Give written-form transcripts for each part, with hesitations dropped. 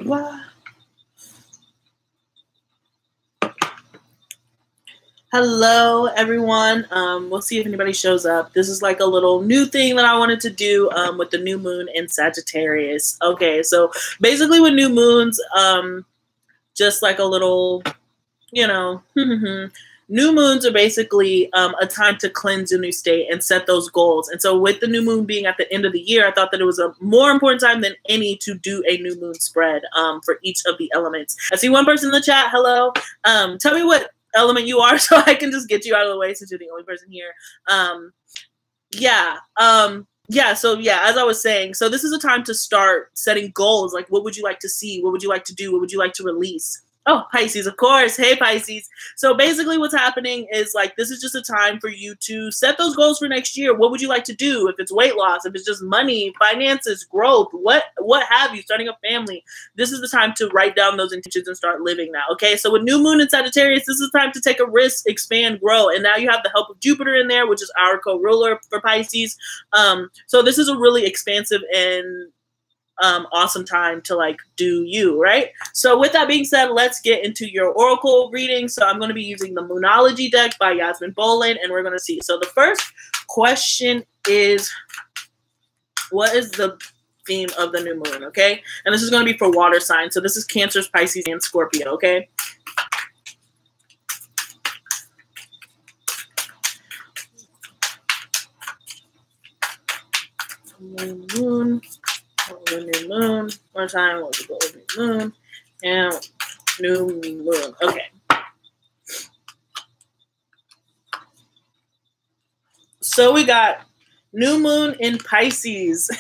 What? Hello, everyone. We'll see if anybody shows up. This is like a little new thing that I wanted to do with the new moon in Sagittarius. Okay, so basically with new moons, just like a little, you know, new moons are basically a time to cleanse your new state and set those goals. And so with the new moon being at the end of the year, I thought that it was a more important time than any to do a new moon spread for eeach of the elements. I see one person in the chat. Hello. Tell me what element you are so I can just get you out of the way since you're the only person here. So as I was saying, so this is a time to start setting goals. Like, what would you like to see? What would you like to do? What would you like to release? Oh, Pisces, of course. Hey, Pisces. So basically what's happening is like, this is just a time for you to set those goals for next year. What would you like to do? If it's weight loss, if it's just money, finances, growth, what have you, starting a family, this is the time to write down those intentions and start living now. Okay. So with new moon in Sagittarius, this is the time to take a risk, expand, grow. And now you have the help of Jupiter in there, which is our co-ruler for Pisces. So this is a really expansive and awesome time to like do you, right? So with that being said, let's get into your oracle reading. So I'm going to be using the Moonology deck by Yasmin Boland, and we're going to see. So the first question is, what is the theme of the new moon? Okay, and this is going to be for water signs. So this is Cancer, Pisces, and Scorpio. Okay. Moon. New moon. One time, what was the new moon? And new moon. Okay. So we got new moon in Pisces.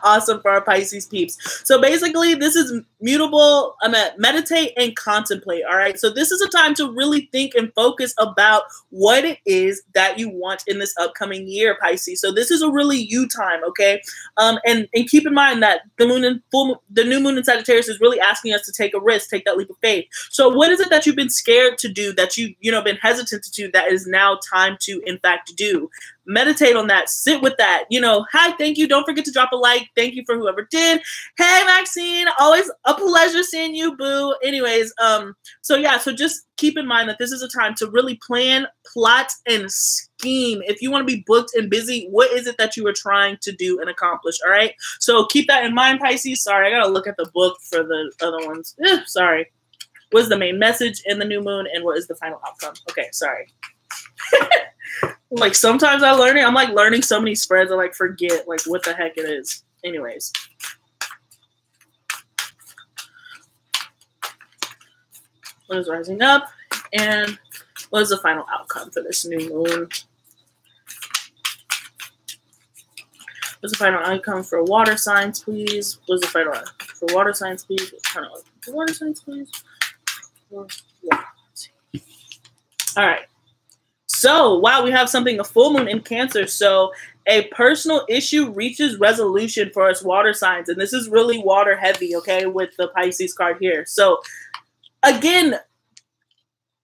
Awesome for our Pisces peeps. So basically, this is mutable. Meditate and contemplate. All right. So this is a time to really think and focus about what it is that you want in this upcoming year, Pisces. So this is a really you time. Okay. And keep in mind that the new moon in Sagittarius is really asking us to take a risk, take that leap of faith. So what is it that you've been scared to do, that you've been hesitant to do, that is now time to in fact do? Meditate on that. Sit with that. Hi, thank you. Don't forget to drop a like. Thank you for whoever did. Hey, Maxine. Always a pleasure seeing you, boo. Anyways, so just keep in mind that this is a time to really plan, plot, and scheme. If you want to be booked and busy, what is it that you are trying to do and accomplish? All right. So keep that in mind, Pisces. Sorry, I got to look at the book for the other ones. Sorry. What is the main message in the new moon, and what is the final outcome? Okay, sorry. Like sometimes I'm like learning so many spreads, I like forget like what the heck it is. Anyways. What is rising up? And what is the final outcome for this new moon? What's the final outcome for water signs, please? What's the final outcome for water signs, please? For water signs, please. All right. So, wow, we have a full moon in Cancer. So, a personal issue reaches resolution for us water signs. And this is really water heavy, okay, with the Pisces card here. So, again,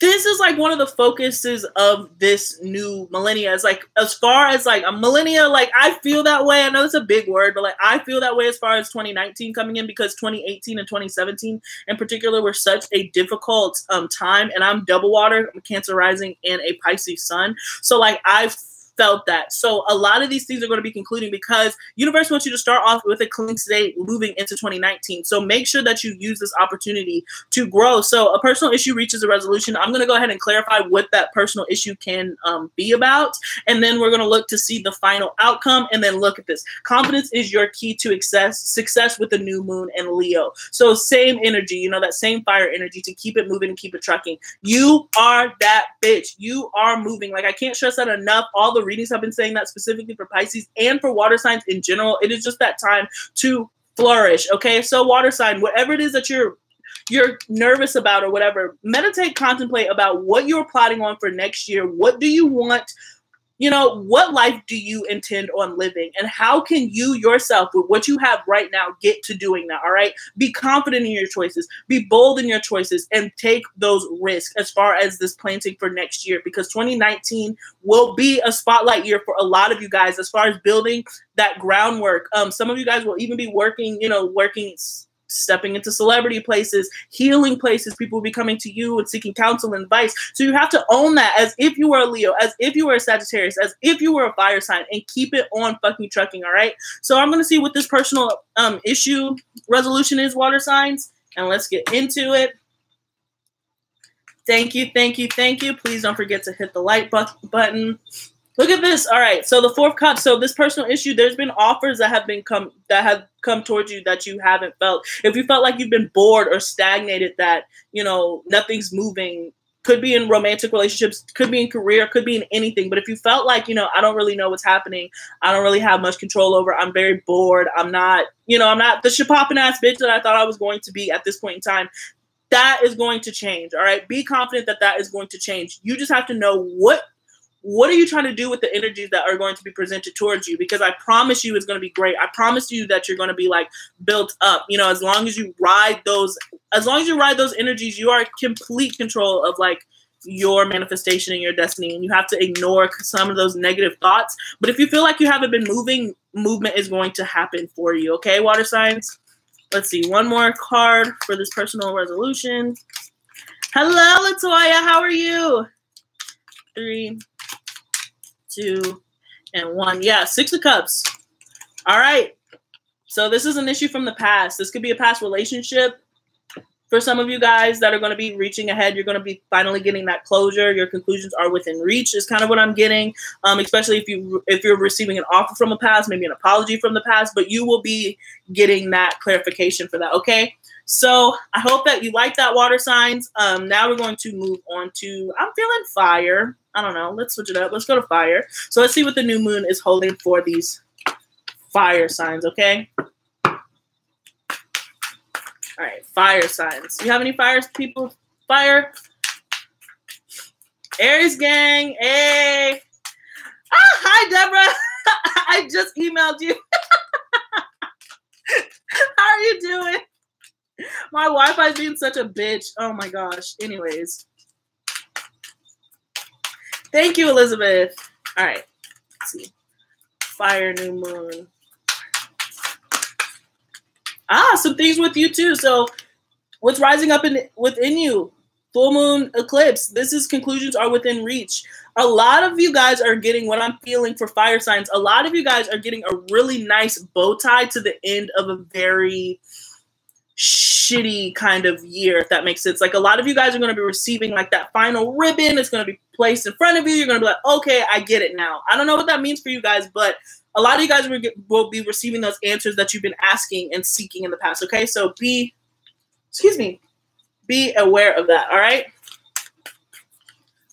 this is like one of the focuses of this new millennia. It's like, as far as like a millennia, like I feel that way. I know it's a big word, but like I feel that way as far as 2019 coming in, because 2018 and 2017 in particular were such a difficult time. And I'm double water, I'm Cancer rising and a Pisces sun. So like I've felt that. So a lot of these things are going to be concluding because universe wants you to start off with a clean state moving into 2019. So make sure that you use this opportunity to grow. So a personal issue reaches a resolution. I'm going to go ahead and clarify what that personal issue can be about. And then we're going to look to see the final outcome. And then look at this. Confidence is your key to success with the new moon and Leo. So same energy, that same fire energy to keep it moving and keep it trucking. You are that bitch. You are moving. Like I can't stress that enough. All the readings have been saying that specifically for Pisces and for water signs in general. It is just that time to flourish. Okay. So water sign, whatever it is that you're nervous about or whatever, meditate, contemplate about what you're plotting on for next year. What do you want? What life do you intend on living, and how can you yourself with what you have right now get to doing that? All right. Be confident in your choices, be bold in your choices, and take those risks as far as this planting for next year, because 2019 will be a spotlight year for a lot of you guys as far as building that groundwork. Some of you guys will even be working stepping into celebrity places, healing places. People will be coming to you and seeking counsel and advice. So you have to own that as if you were a Leo, as if you were a Sagittarius, as if you were a fire sign, and keep it on fucking trucking, all right? So I'm going to see what this personal issue resolution is, water signs, and let's get into it. Thank you, thank you, thank you. Please don't forget to hit the like button. Look at this. All right. So the 4th cup. So this personal issue, there's been offers that have come towards you that you haven't felt. If you felt like you've been bored or stagnated, that, you know, nothing's moving, could be in romantic relationships, could be in career, could be in anything. But if you felt like, you know, I don't really know what's happening, I don't really have much control over, I'm very bored, I'm not, you know, I'm not the shit-popping ass bitch that I thought I was going to be at this point in time, that is going to change. All right. Be confident that that is going to change. You just have to know what are you trying to do with the energies that are going to be presented towards you? Because I promise you it's going to be great. I promise you that you're going to be like built up. You know, as long as you ride those energies, you are in complete control of like your manifestation and your destiny. And you have to ignore some of those negative thoughts. But if you feel like you haven't been moving, movement is going to happen for you. Okay, water signs? Let's see. One more card for this personal resolution. Hello, Latoya. How are you? 3, 2, and 1. Yeah, 6 of Cups. All right. So this is an issue from the past. This could be a past relationship. For some of you guys that are going to be reaching ahead, you're going to be finally getting that closure. Your conclusions are within reach is kind of what I'm getting, especially if you're receiving an offer from the past, maybe an apology from the past, but you will be getting that clarification for that, okay? So I hope that you like that, water signs. Now we're going to move on to, I'm feeling fire. I don't know. Let's switch it up. Let's go to fire. So let's see what the new moon is holding for these fire signs, okay? All right, fire signs. Do you have any fire people? Fire? Aries gang. Hey. Ah, hi, Deborah. I just emailed you. How are you doing? My Wi-Fi is being such a bitch. Oh, my gosh. Anyways. Thank you, Elizabeth. All right. Let's see. Fire, new moon. Some things with you too. So what's rising up within you? Full moon eclipse. This is conclusions are within reach. A lot of you guys are getting what I'm feeling for fire signs. A lot of you guys are getting a really nice bow tie to the end of a very shitty kind of year, if that makes sense. Like a lot of you guys are going to be receiving like that final ribbon. It's going to be placed in front of you. You're going to be like, okay, I get it now. I don't know what that means for you guys, but a lot of you guys will be receiving those answers that you've been asking and seeking in the past, okay? So be aware of that, all right?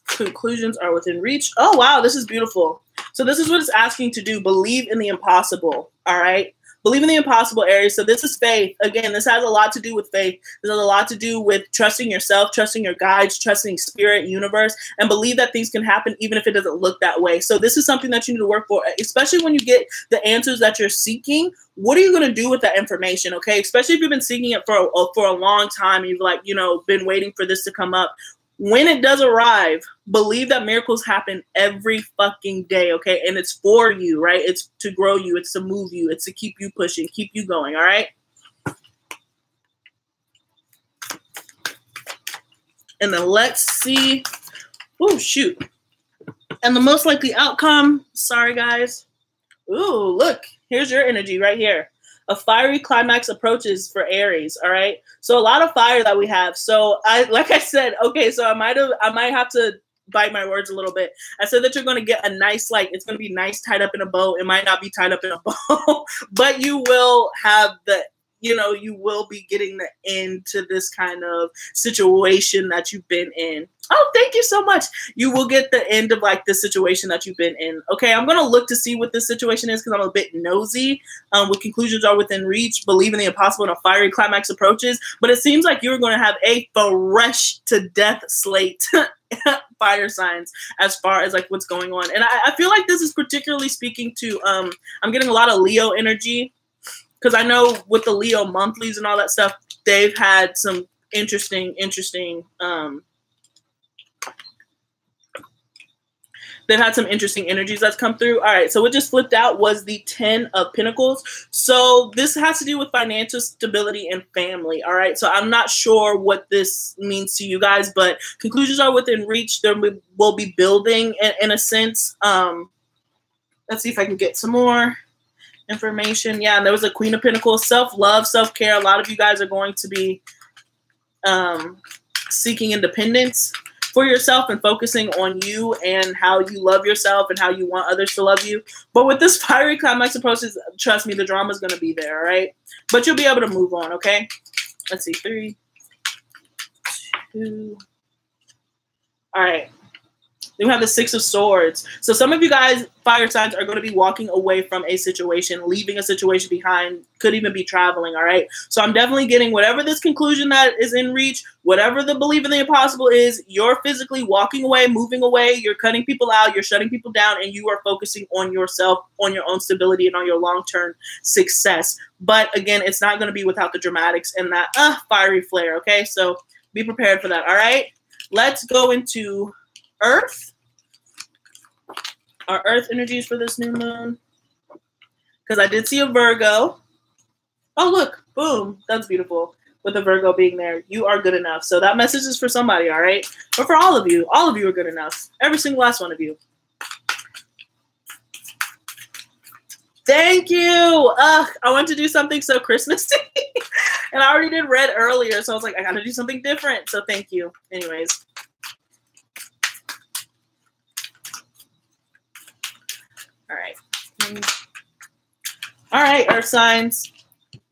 Conclusions are within reach. Oh, wow, this is beautiful. So this is what it's asking to do. Believe in the impossible, all right? Believe in the impossible, Aries. So this is faith. Again, this has a lot to do with faith. This has a lot to do with trusting yourself, trusting your guides, trusting spirit, universe, and believe that things can happen even if it doesn't look that way. So this is something that you need to work for, especially when you get the answers that you're seeking. What are you going to do with that information, okay? Especially if you've been seeking it for a long time and you've like, you know, been waiting for this to come up. When it does arrive, believe that miracles happen every fucking day, okay? And it's for you, right? It's to grow you. It's to move you. It's to keep you pushing, keep you going, all right? And then let's see. Oh, shoot. And the most likely outcome, sorry, guys. Ooh, look. Here's your energy right here. A fiery climax approaches for Aries, all right? So a lot of fire that we have. So like I said, okay, so I might have to bite my words a little bit. I said that you're going to get a nice, like, it's going to be nice tied up in a bow. It might not be tied up in a bow, but you will have the, you know, you will be getting the end to this kind of situation that you've been in. Oh, thank you so much. You will get the end of like the situation that you've been in. Okay, I'm going to look to see what this situation is because I'm a bit nosy. What conclusions are within reach, believe in the impossible, and a fiery climax approaches. But it seems like you're going to have a fresh to death slate fire signs as far as like what's going on. And I feel like this is particularly speaking to, I'm getting a lot of Leo energy because I know with the Leo monthlies and all that stuff, they've had some interesting they've had some interesting energies that's come through. All right, so what just flipped out was the 10 of Pentacles. So this has to do with financial stability and family. All right, so I'm not sure what this means to you guys, but conclusions are within reach. There will be building in a sense. Let's see if I can get some more information. Yeah, and there was a Queen of Pentacles, self-love, self-care. A lot of you guys are going to be seeking independence for yourself and focusing on you and how you love yourself and how you want others to love you. But with this fiery climax approaches, trust me, the drama is going to be there, all right? But you'll be able to move on, okay? Let's see, 3, 2. All right. Then we have the 6 of Swords. So some of you guys, fire signs, are going to be walking away from a situation, leaving a situation behind, could even be traveling, all right? So I'm definitely getting whatever this conclusion that is in reach, whatever the belief in the impossible is, you're physically walking away, moving away, you're cutting people out, you're shutting people down, and you are focusing on yourself, on your own stability, and on your long-term success. But again, it's not going to be without the dramatics and that fiery flare, okay? So be prepared for that, all right? Let's go into Earth. Our Earth energies for this new moon. Because I did see a Virgo. Oh, look. Boom. That's beautiful. With a Virgo being there. You are good enough. So that message is for somebody, all right? But for all of you are good enough. Every single last one of you. Thank you. I want to do something so Christmassy. And I already did red earlier. So I was like, I got to do something different. So thank you. Anyways. All right. All right, Earth signs.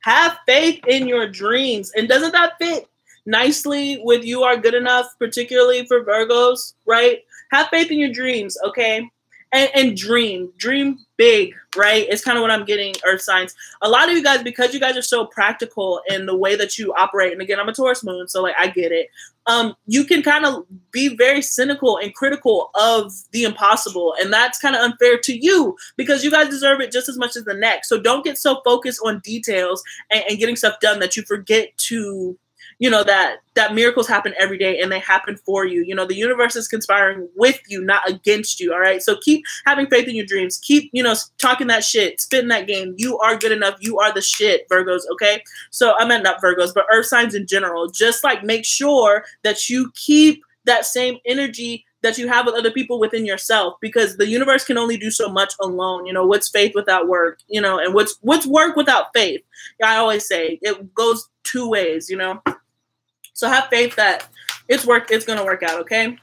Have faith in your dreams. And doesn't that fit nicely with you are good enough, particularly for Virgos, right? Have faith in your dreams, okay? And dream big, right? It's kind of what I'm getting, Earth signs. A lot of you guys, because you guys are so practical in the way that you operate, and again, I'm a Taurus moon, so like I get it. You can kind of be very cynical and critical of the impossible, and that's kind of unfair to you because you guys deserve it just as much as the next. So don't get so focused on details and getting stuff done that you forget to, you know, that miracles happen every day and they happen for you. You know, the universe is conspiring with you, not against you. All right. So keep having faith in your dreams. Keep, you know, talking that shit, spitting that game. You are good enough. You are the shit, Virgos. Okay. So I meant not Virgos, but Earth signs in general. Just like make sure that you keep that same energy that you have with other people within yourself, because the universe can only do so much alone. You know, what's faith without work, you know, and what's work without faith. I always say it goes two ways, you know. So have faith that it's going to work out, okay?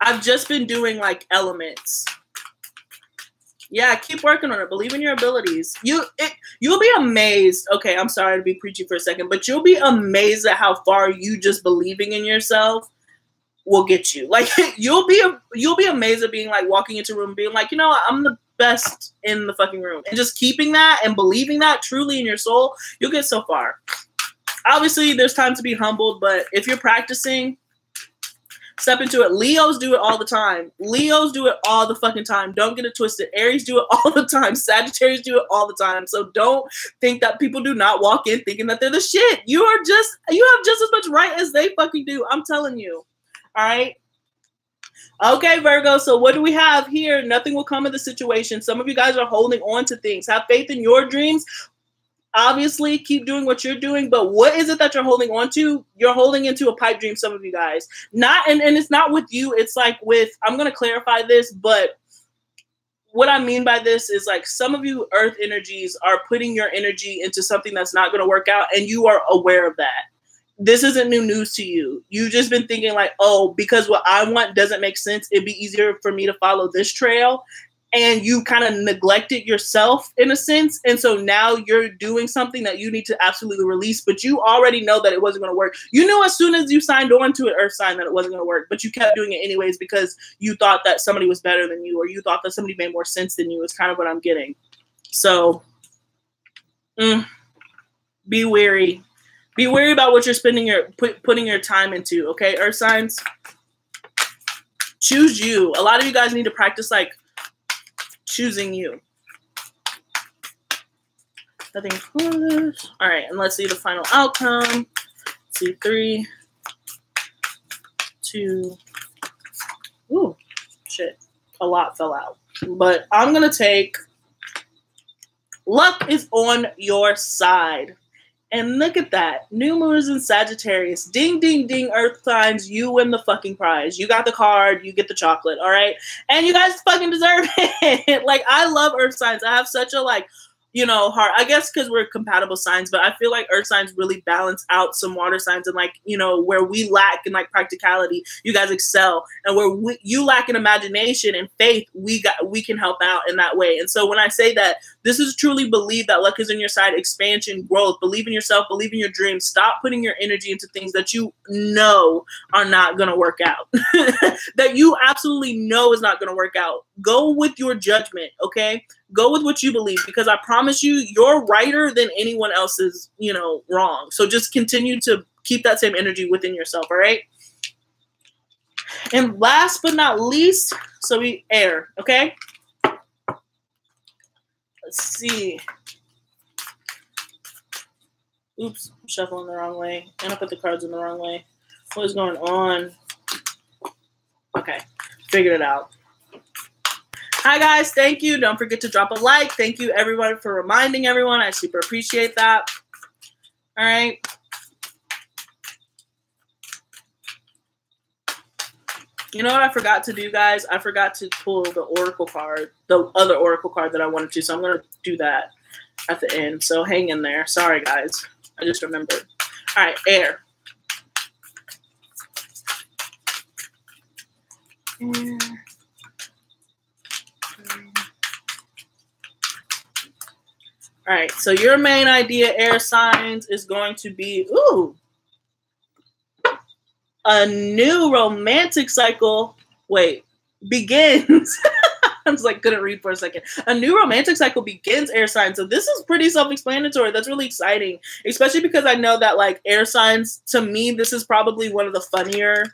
I've just been doing like elements. Yeah, keep working on it. Believe in your abilities. You'll be amazed. Okay, I'm sorry to be preachy for a second, but you'll be amazed at how far you just believing in yourself will get you. Like you'll be amazed at being like walking into a room and being like, you know what, I'm the best in the fucking room, and just keeping that and believing that truly in your soul, you'll get so far. Obviously there's time to be humbled, but if you're practicing, step into it. Leos do it all the time. Leos do it all the fucking time. Don't get it twisted. Aries do it all the time. Sagittarius do it all the time. So don't think that people do not walk in thinking that they're the shit. You have just as much right as they fucking do. I'm telling you. All right. Okay, Virgo, so what do we have here? Nothing will come of the situation. Some of you guys are holding on to things. Have faith in your dreams. Obviously, keep doing what you're doing, but what is it that you're holding on to? You're holding into a pipe dream, some of you guys. And it's not with you. It's like with, I'm going to clarify this, but what I mean by this is like some of you Earth energies are putting your energy into something that's not going to work out, and you are aware of that. This isn't new news to you. You've just been thinking like, oh, because what I want doesn't make sense, it'd be easier for me to follow this trail. And you kind of neglected yourself in a sense. And so now you're doing something that you need to absolutely release, but you already know that it wasn't going to work. You knew as soon as you signed on to an Earth sign that it wasn't going to work, but you kept doing it anyways because you thought that somebody was better than you, or you thought that somebody made more sense than you, is kind of what I'm getting. So be wary. Be wary about what you're spending putting your time into, okay, Earth signs? Choose you. A lot of you guys need to practice, like, choosing you. Nothing foolish. All right, and let's see the final outcome. Let's see, 3, 2. Ooh, shit. A lot fell out. But I'm going to take luck is on your side. And look at that. New moon is in Sagittarius. Ding, ding, ding, earth signs. You win the fucking prize. You got the card. You get the chocolate. All right? And you guys fucking deserve it. Like, I love earth signs. I have such a, like, you know, heart. I guess because we're compatible signs, but I feel like earth signs really balance out some water signs, and, like, you know, where we lack in, like, practicality, you guys excel, and where you lack in imagination and faith, we can help out in that way. And so when I say that, this is truly believe that luck is on your side, expansion, growth, believe in yourself, believe in your dreams, stop putting your energy into things that you know are not going to work out, that you absolutely know is not going to work out. Go with your judgment, okay? Go with what you believe, because I promise you, you're righter than anyone else's, you know, wrong. So just continue to keep that same energy within yourself, all right? And last but not least, so we air, okay? Let's see. Oops, I'm shuffling the wrong way. And I put the cards in the wrong way. What is going on? Okay, figured it out. Hi, guys. Thank you. Don't forget to drop a like. Thank you, everyone, for reminding everyone. I super appreciate that. All right. You know what I forgot to do, guys? I forgot to pull the oracle card, the other oracle card that I wanted to. So I'm going to do that at the end. So hang in there. Sorry, guys. I just remembered. All right, air. Air. All right, so your main idea, air signs, is going to be, ooh, a new romantic cycle, begins. I was like, couldn't read for a second. A new romantic cycle begins, air signs. So this is pretty self-explanatory. That's really exciting, especially because I know that, like, air signs, to me, this is probably one of the funnier,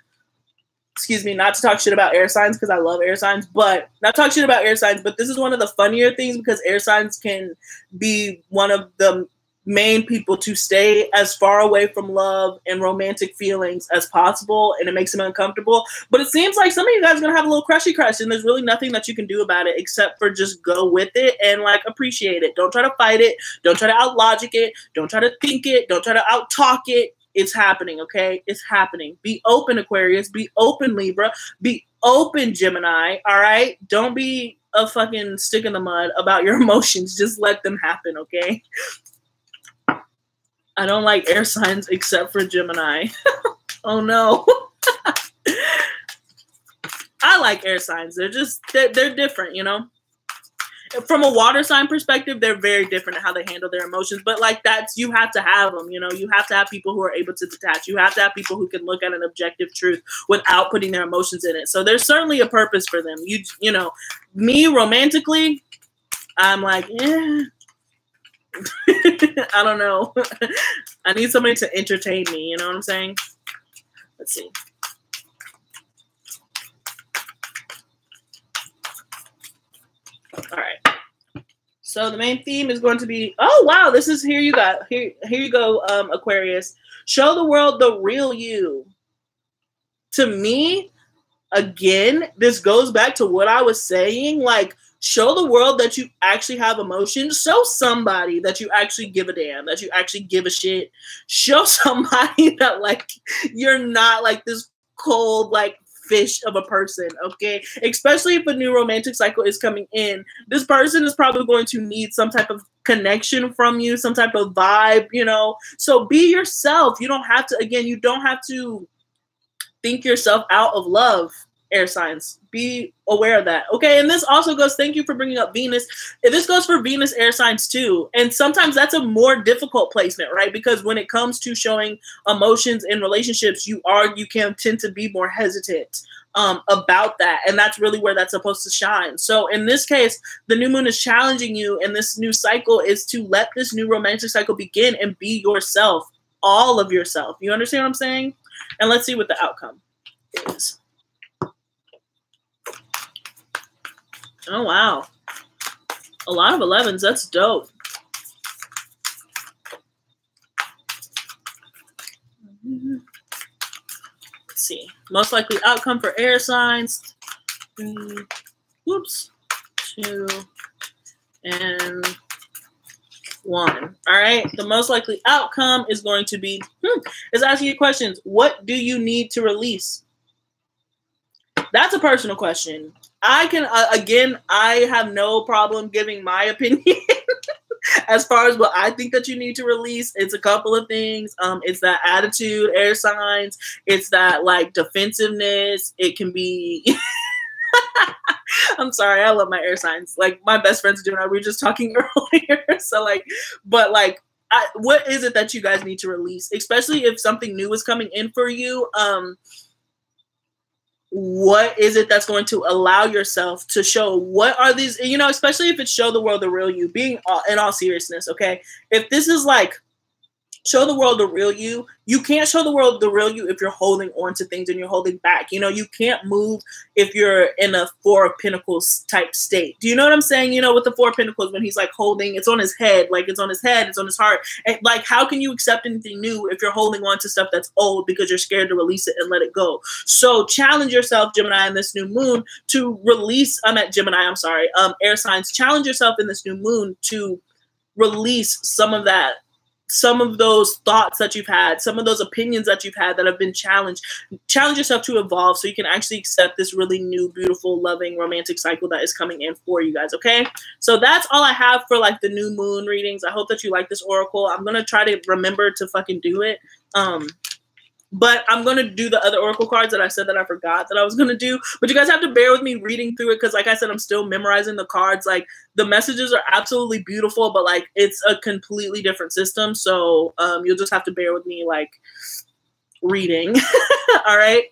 excuse me, not to talk shit about air signs because I love air signs, but not talk shit about air signs, but this is one of the funnier things because air signs can be one of the main people to stay as far away from love and romantic feelings as possible, and it makes them uncomfortable. But it seems like some of you guys are going to have a little crushy crush, and there's really nothing that you can do about it except for just go with it and, like, appreciate it. Don't try to fight it. Don't try to out-logic it. Don't try to think it. Don't try to out-talk it. It's happening, okay? It's happening. Be open, Aquarius. Be open, Libra. Be open, Gemini, all right? Don't be a fucking stick in the mud about your emotions. Just let them happen, okay? I don't like air signs except for Gemini. Oh, no. I like air signs. They're different, you know? From a water sign perspective, they're very different in how they handle their emotions. But, like, you have to have them, you know? You have to have people who are able to detach. You have to have people who can look at an objective truth without putting their emotions in it. So there's certainly a purpose for them. You know, me romantically, I'm like, yeah. I don't know. I need somebody to entertain me. You know what I'm saying? Let's see. All right. So the main theme is going to be, oh wow, this is here you go, Aquarius. Show the world the real you. To me, again, this goes back to what I was saying, like, show the world that you actually have emotions. Show somebody that you actually give a damn, that you actually give a shit. Show somebody that, like, you're not like this cold, like, fish of a person, okay? Especially if a new romantic cycle is coming in. This person is probably going to need some type of connection from you, some type of vibe, you know? So be yourself. You don't have to, again, you don't have to think yourself out of love, air signs. Be aware of that, okay? And this also goes, thank you for bringing up Venus. This goes for Venus air signs too. And sometimes that's a more difficult placement, right? Because when it comes to showing emotions in relationships, you can tend to be more hesitant about that. And that's really where that's supposed to shine. So in this case, the new moon is challenging you, and this new cycle is to let this new romantic cycle begin and be yourself, all of yourself. You understand what I'm saying? And let's see what the outcome is. Oh, wow. A lot of 11s. That's dope. Let's see. Most likely outcome for air signs. 3, whoops, 2, and 1. All right. The most likely outcome is going to be, is asking you questions. What do you need to release? That's a personal question. I can, again, I have no problem giving my opinion as far as what I think that you need to release. It's a couple of things. It's that attitude, air signs. It's that like defensiveness. It can be... I'm sorry, I love my air signs. Like my best friends do, and we were just talking earlier. So like, but like, what is it that you guys need to release? Especially if something new is coming in for you. What is it that's going to allow yourself to show? What are these, you know, especially if it's show the world the real you, being in all seriousness, okay? If this is like, show the world the real you, you can't show the world the real you if you're holding on to things and you're holding back. You know, you can't move if you're in a 4 of Pentacles type state. Do you know what I'm saying? You know, with the 4 of Pentacles, when he's like holding, it's on his head, like it's on his head, it's on his heart. And like, how can you accept anything new if you're holding on to stuff that's old because you're scared to release it and let it go? So challenge yourself, Gemini, in this new moon to release, air signs, challenge yourself in this new moon to release some of that, some of those thoughts that you've had, some of those opinions that you've had that have been challenged. Challenge yourself to evolve so you can actually accept this really new, beautiful, loving, romantic cycle that is coming in for you guys, okay? So that's all I have for like the new moon readings. I hope that you like this oracle. I'm going to try to remember to fucking do it. But I'm going to do the other oracle cards that I said that I forgot that I was going to do. But you guys have to bear with me reading through it because, like I said, I'm still memorizing the cards. Like, the messages are absolutely beautiful, but, like, it's a completely different system. So you'll just have to bear with me, like, reading. All right?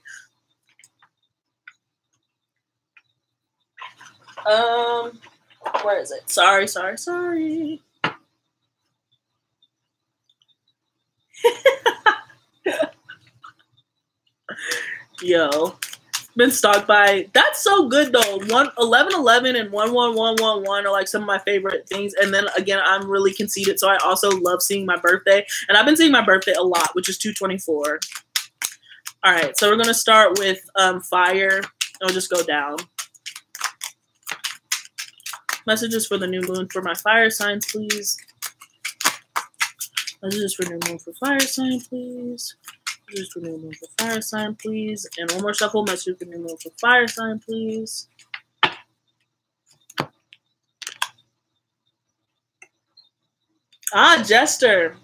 Where is it? Sorry. Yo, been stalked by, that's so good though. 1111 and 11111 are like some of my favorite things. And then again, I'm really conceited, so I also love seeing my birthday, and I've been seeing my birthday a lot, which is 224. All right, so we're gonna start with fire. I'll just go down. Messages for the new moon for my fire signs, please. Messages for new moon for fire sign, please. Messages for new moon for fire sign, please. And one more shuffle. Message for new moon for fire sign, please. Ah, Jester.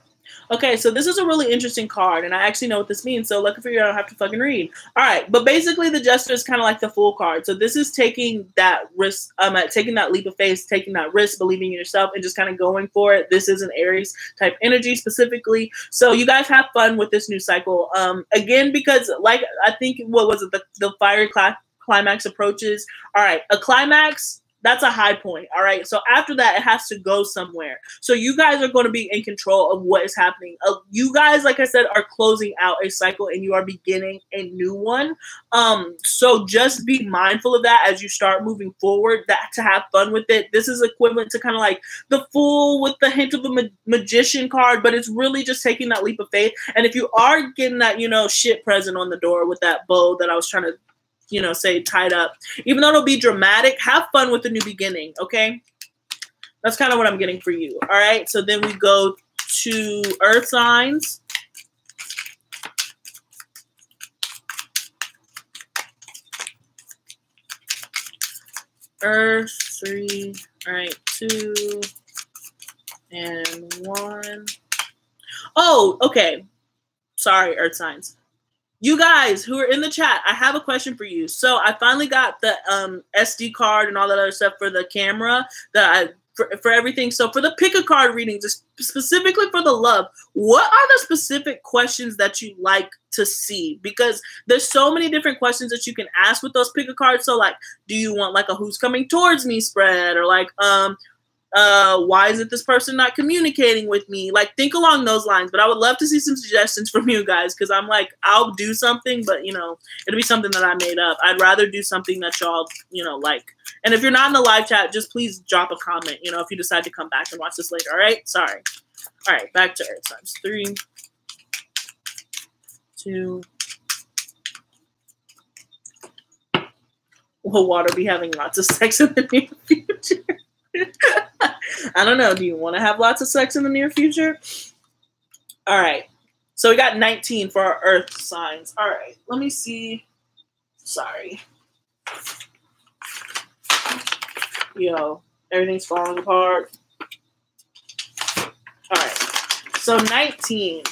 Okay, so this is a really interesting card, and I actually know what this means, so lucky for you, I don't have to fucking read. All right, but basically the Jester is kind of like the Fool card. So this is taking that risk, taking that leap of faith, taking that risk, believing in yourself, and just kind of going for it. This is an Aries type energy specifically. So you guys have fun with this new cycle. Again, because like, I think, what was it, the fiery climax approaches. All right, a climax, that's a high point, all right? So after that, it has to go somewhere. So you guys are going to be in control of what is happening. You guys, like I said, are closing out a cycle and you are beginning a new one. So just be mindful of that as you start moving forward, that to have fun with it. This is equivalent to kind of like the Fool with the hint of a magician card, but it's really just taking that leap of faith. And if you are getting that, you know, shit present on the door with that bow that I was trying to, you know, say tied up, even though it'll be dramatic, have fun with the new beginning, okay? That's kind of what I'm getting for you, all right? So then we go to earth signs. Earth, 3, all right, 2, and 1. Oh, okay. Sorry, earth signs. You guys who are in the chat, I have a question for you. So I finally got the SD card and all that other stuff for the camera that for everything. So for the pick a card readings, specifically for the love, what are the specific questions that you like to see? Because there's so many different questions that you can ask with those pick a cards. So like, do you want like a who's coming towards me spread, or like why is it this person not communicating with me? Like, think along those lines. But I would love to see some suggestions from you guys, because I'm like, I'll do something, but you know, it'll be something that I made up. I'd rather do something that y'all, you know, like. And if you're not in the live chat, just please drop a comment, you know, if you decide to come back and watch this later. All right, sorry. All right, back to earth signs. 3, 2, Will water be having lots of sex in the near future? I don't know. Do you want to have lots of sex in the near future? All right. So we got 19 for our earth signs. All right. Let me see. Sorry. Yo, everything's falling apart. All right. So 19.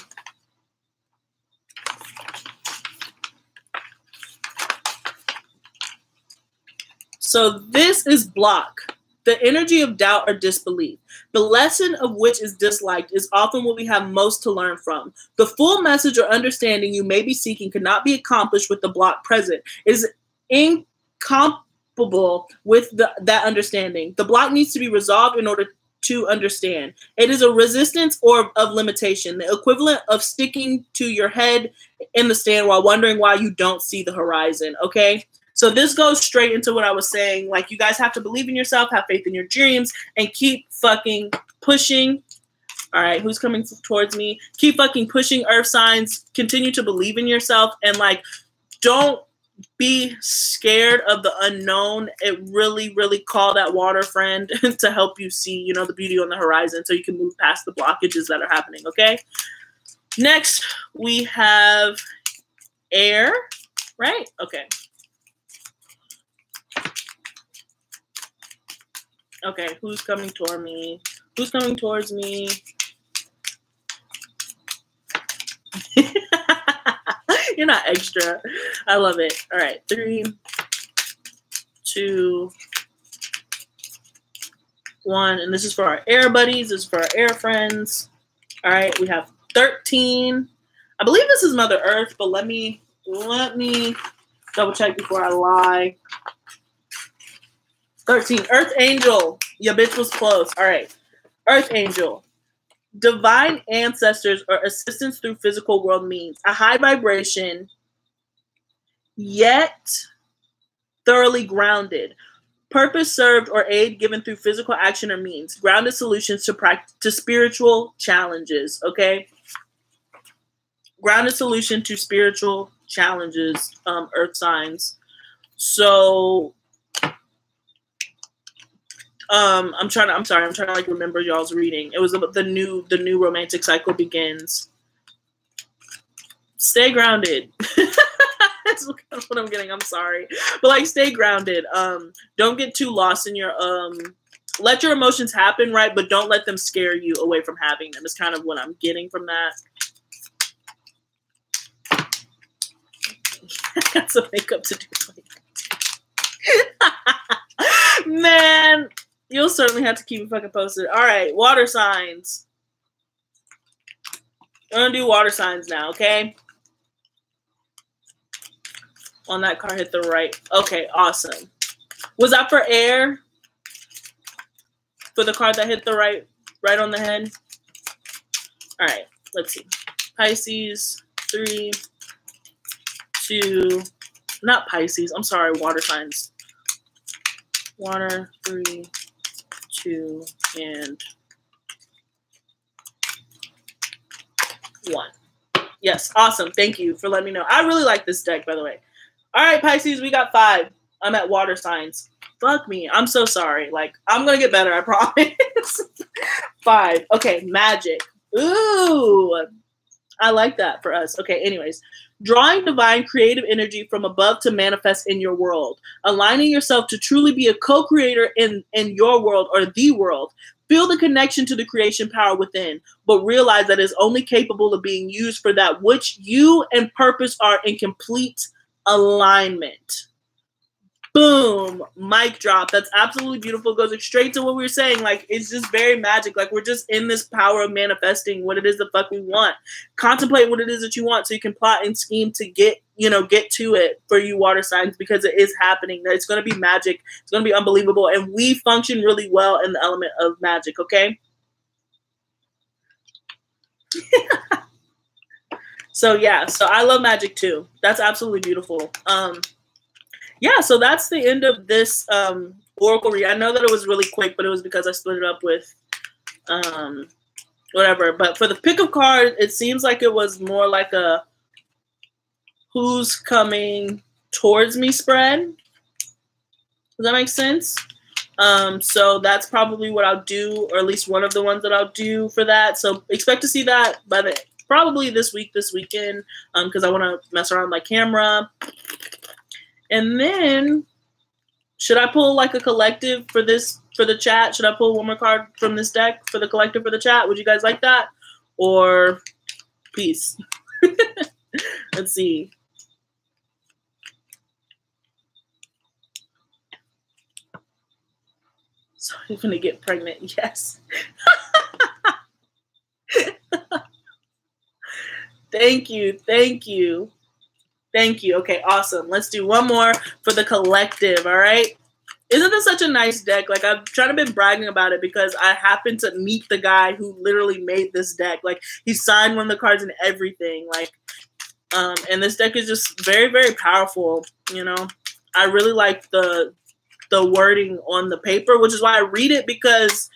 So this is block, the energy of doubt or disbelief. The lesson of which is disliked is often what we have most to learn from. The full message or understanding you may be seeking cannot be accomplished with the block present. It is incompatible with that understanding. The block needs to be resolved in order to understand. It is a resistance or of limitation, the equivalent of sticking to your head in the stand while wondering why you don't see the horizon, okay? So this goes straight into what I was saying. Like, you guys have to believe in yourself, have faith in your dreams, and keep fucking pushing. All right, who's coming towards me? Keep fucking pushing, earth signs. Continue to believe in yourself. And, like, don't be scared of the unknown. It really, really call that water friend to help you see, you know, the beauty on the horizon so you can move past the blockages that are happening, okay? Next, we have air, right? Okay. Okay, who's coming toward me? Who's coming towards me? You're not extra. I love it. All right, 3, 2, 1. And this is for our air buddies. This is for our air friends. All right, we have 13. I believe this is Mother Earth, but let me double check before I lie. 13, Earth Angel. Your bitch was close. All right. Earth Angel. Divine ancestors or assistance through physical world means a high vibration, yet thoroughly grounded. Purpose served or aid given through physical action or means. Grounded solutions to spiritual challenges. Okay? Grounded solution to spiritual challenges, earth signs. So I'm trying to like remember y'all's reading. It was about the new romantic cycle begins. Stay grounded. That's what I'm getting. I'm sorry. But like, stay grounded. Don't get too lost in your let your emotions happen, right? But don't let them scare you away from having them. Is kind of what I'm getting from that. I got some makeup to do. Man, you'll certainly have to keep me fucking posted. All right, water signs. We're gonna do water signs now, okay? On that card, hit the right. Okay, awesome. Was that for air? For the card that hit the right on the head? All right, let's see. Pisces, 3, 2, not Pisces. I'm sorry, water signs. Water, 3, 2, and 1. Yes, awesome. Thank you for letting me know. I really like this deck, by the way. All right, Pisces, we got 5. I'm at water signs. Fuck me. I'm so sorry. Like, I'm going to get better, I promise. 5. Okay, magic. Ooh. I like that for us. Okay, anyways. Drawing divine creative energy from above to manifest in your world. Aligning yourself to truly be a co-creator in your world or the world. Feel the connection to the creation power within, but realize that it's only capable of being used for that which you and purpose are in complete alignment. Boom. Mic drop. That's absolutely beautiful. Goes straight to what we were saying. Like, it's just very magic. Like, we're just in this power of manifesting what it is the fuck we want. Contemplate what it is that you want so you can plot and scheme to get to it for you water signs, because it is happening. It's going to be magic. It's going to be unbelievable. And we function really well in the element of magic, okay? So, yeah. So, I love magic, too. That's absolutely beautiful. Yeah, so that's the end of this oracle read. I know that it was really quick, but it was because I split it up with whatever. But for the pick of cards, it seems like it was more like a who's coming towards me spread. Does that make sense? So that's probably what I'll do, or at least one of the ones that I'll do for that. So expect to see that by the probably this weekend, because I want to mess around with my camera. And then, should I pull like a collective for this, for the chat? Should I pull one more card from this deck for the collective for the chat? Would you guys like that? Or peace? Let's see. So I'm gonna get pregnant. Yes. Thank you. Thank you. Thank you. Okay, awesome. Let's do one more for the collective, all right? Isn't this such a nice deck? Like, I've tried to been bragging about it because I happened to meet the guy who literally made this deck. Like, he signed one of the cards and everything. Like, and this deck is just very, very powerful, you know? I really like the wording on the paper, which is why I read it, because,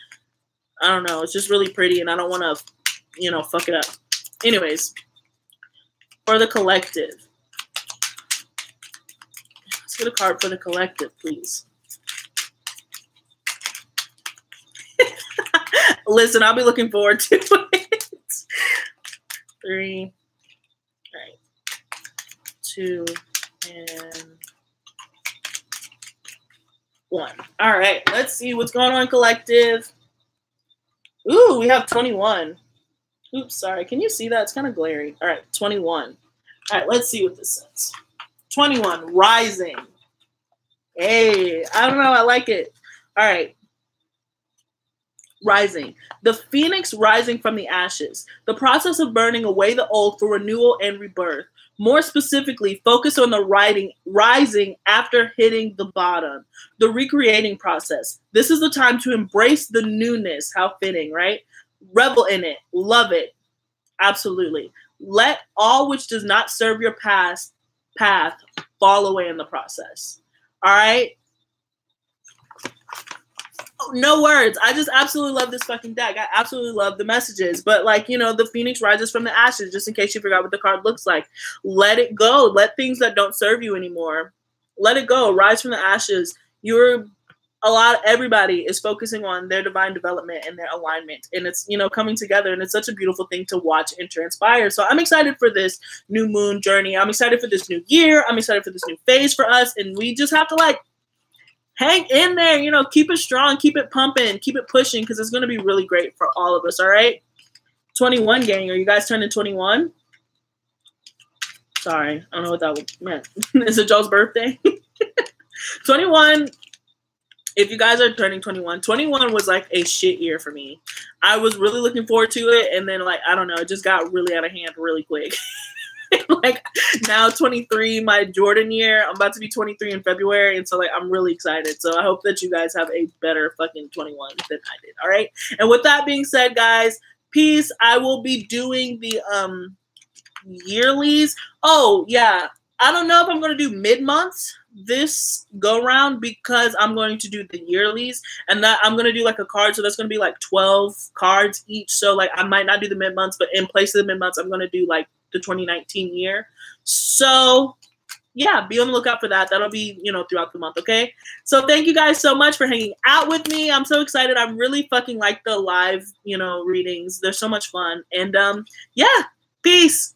I don't know, it's just really pretty and I don't want to, you know, fuck it up. Anyways, for the collective. Let's get a card for the collective, please. Listen, I'll be looking forward to it. 3, all right, 2, and 1. All right, let's see what's going on, collective. Ooh, we have 21. Oops, sorry. Can you see that? It's kind of glary. All right, 21. All right, let's see what this says. 21, rising. Hey, I don't know. I like it. All right. Rising. The phoenix rising from the ashes. The process of burning away the old for renewal and rebirth. More specifically, focus on the rising after hitting the bottom. The recreating process. This is the time to embrace the newness. How fitting, right? Revel in it. Love it. Absolutely. Let all which does not serve your path fall away in the process. All right? No words. I just absolutely love this fucking deck. I absolutely love the messages. But, like, you know, the phoenix rises from the ashes, just in case you forgot what the card looks like. Let it go. Let things that don't serve you anymore. Let it go. Rise from the ashes. Everybody is focusing on their divine development and their alignment. And it's, you know, coming together. And it's such a beautiful thing to watch and transpire. So I'm excited for this new moon journey. I'm excited for this new year. I'm excited for this new phase for us. And we just have to, like, hang in there, you know, keep it strong, keep it pumping, keep it pushing, because it's going to be really great for all of us, all right? 21, gang. Are you guys turning 21? Sorry, I don't know what that meant. Is it Joe's birthday? 21, if you guys are turning 21, 21 was like a shit year for me. I was really looking forward to it, and then, like, I don't know, it just got really out of hand really quick. Like, now 23, my Jordan year. I'm about to be 23 in February, and so, like, I'm really excited. So I hope that you guys have a better fucking 21 than I did. All right. And with that being said, guys, peace. I will be doing the yearlies. Oh yeah, I don't know if I'm going to do mid-months this go round, because I'm going to do the yearlies, and that I'm going to do like a card. So that's going to be like 12 cards each. So, like, I might not do the mid-months, but in place of the mid-months, I'm going to do like the 2019 year. So yeah, be on the lookout for that. That'll be, you know, throughout the month. Okay. So thank you guys so much for hanging out with me. I'm so excited. I really fucking like the live, you know, readings. They're so much fun. And yeah, peace.